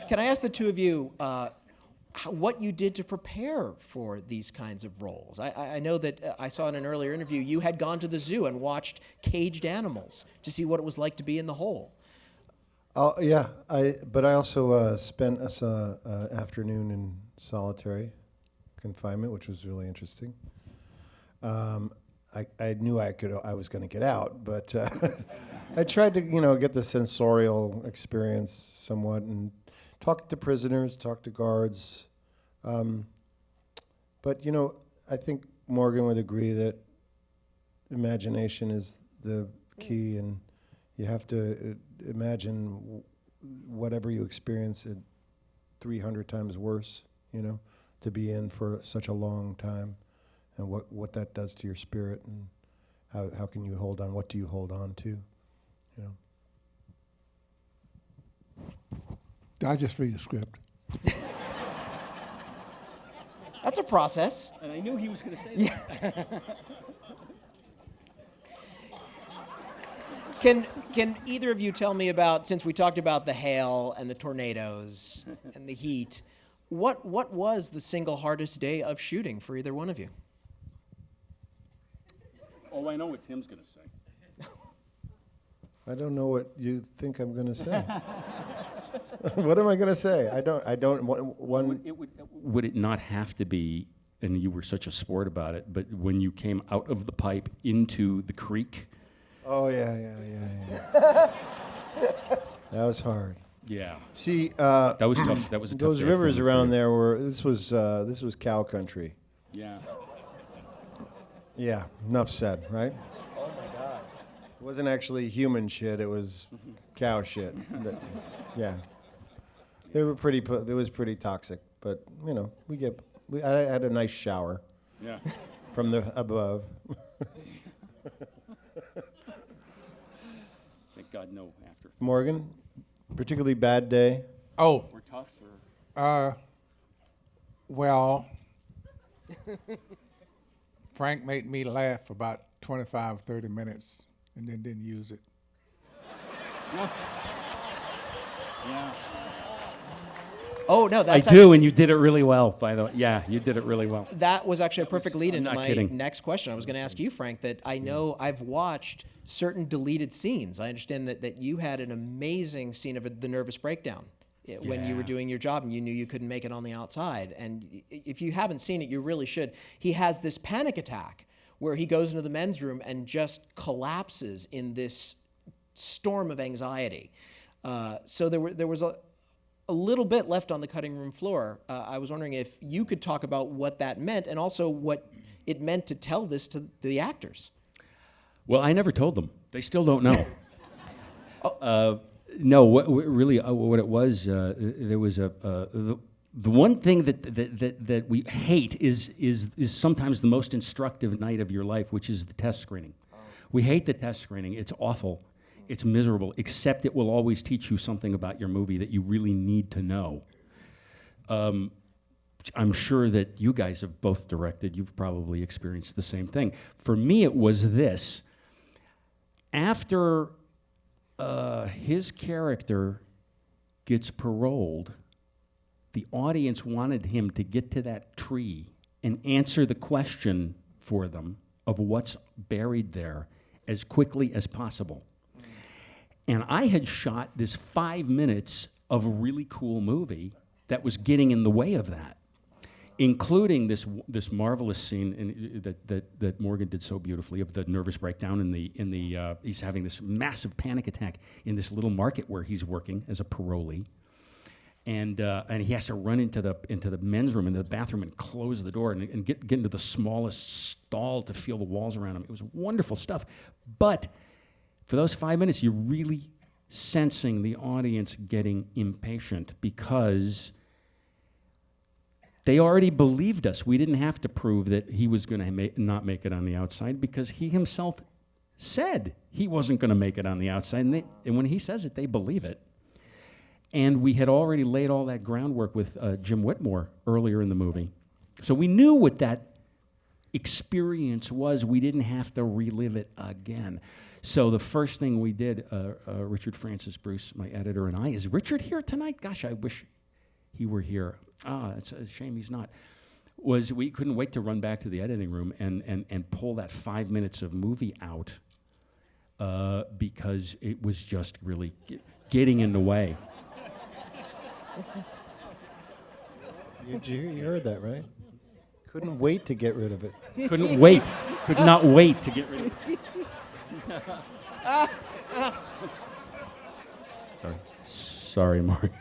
Can I ask the two of you what you did to prepare for these kinds of roles? I know that I saw in an earlier interview you had gone to the zoo and watched caged animals to see what it was like to be in the hole. Oh yeah, but I also spent an afternoon in solitary confinement, which was really interesting. I knew I was going to get out, but I tried to get the sensorial experience somewhat and talk to prisoners, talk to guards. But I think Morgan would agree that imagination is the key, and you have to imagine whatever you experience it 300 times worse, to be in for such a long time, and what that does to your spirit, and how can you hold on? What do you hold on to? I just read the script. That's a process. And I knew he was going to say that. Can either of you tell me about, since we talked about the hail and the tornadoes and the heat, what was the single hardest day of shooting for either one of you? Oh, I know what Tim's going to say. I don't know what you think I'm going to say. What am I going to say? I don't. One. Would it not have to be, and you were such a sport about it, but when you came out of the pipe into the creek? Oh, yeah. That was hard. Yeah. See, that was tough. That was a tough those day rivers for around there were. This was cow country. Yeah. Yeah. Enough said. Right. Oh my God. It wasn't actually human shit. It was cow shit. Yeah. They were pretty. It was pretty toxic. But I had a nice shower. Yeah. From the above. Thank God, no after. Morgan, particularly bad day. Oh, Or tough, or well, Frank made me laugh for about 25, 30 minutes and then didn't use it. yeah. Oh, no, that's I do, and you did it really well, by the way. Yeah, you did it really well. That was actually a perfect lead into I'm not my kidding. next question. I was going to ask you, Frank, that I know I've watched certain deleted scenes. I understand that you had an amazing scene of the nervous breakdown when you were doing your job and you knew you couldn't make it on the outside. And if you haven't seen it, you really should. He has this panic attack where he goes into the men's room and just collapses in this storm of anxiety. So there was a little bit left on the cutting room floor. I was wondering if you could talk about what that meant and also what it meant to tell this to the actors. Well, I never told them. They still don't know. No, what it was, there was the one thing that we hate is sometimes the most instructive night of your life, which is the test screening. We hate the test screening. It's awful. It's miserable, except it will always teach you something about your movie that you really need to know. I'm sure that you guys have both directed. You've probably experienced the same thing. For me, it was this. After his character gets paroled, the audience wanted him to get to that tree and answer the question for them of what's buried there as quickly as possible. And I had shot this 5 minutes of a really cool movie that was getting in the way of that, including this marvelous scene that Morgan did so beautifully of the nervous breakdown in the he's having this massive panic attack in this little market where he's working as a parolee, and he has to run into the men's room, into the bathroom, and close the door and get into the smallest stall to feel the walls around him. It was wonderful stuff, but for those 5 minutes, you're really sensing the audience getting impatient because they already believed us. We didn't have to prove that he was going to not make it on the outside because he himself said he wasn't going to make it on the outside. And when he says it, they believe it. And we had already laid all that groundwork with Jim Whitmore earlier in the movie. So we knew what that experience was. We didn't have to relive it again. So the first thing we did, Richard Francis Bruce, my editor, and I, is Richard here tonight? Gosh, I wish he were here. It's a shame he's not. Was we couldn't wait to run back to the editing room and pull that 5 minutes of movie out because it was just really getting in the way. You heard that, right? Couldn't wait to get rid of it. Couldn't wait. Could not wait to get rid of it. Sorry, Mark.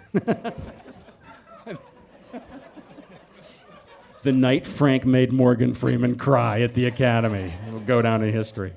The night Frank made Morgan Freeman cry at the Academy. It'll go down in history.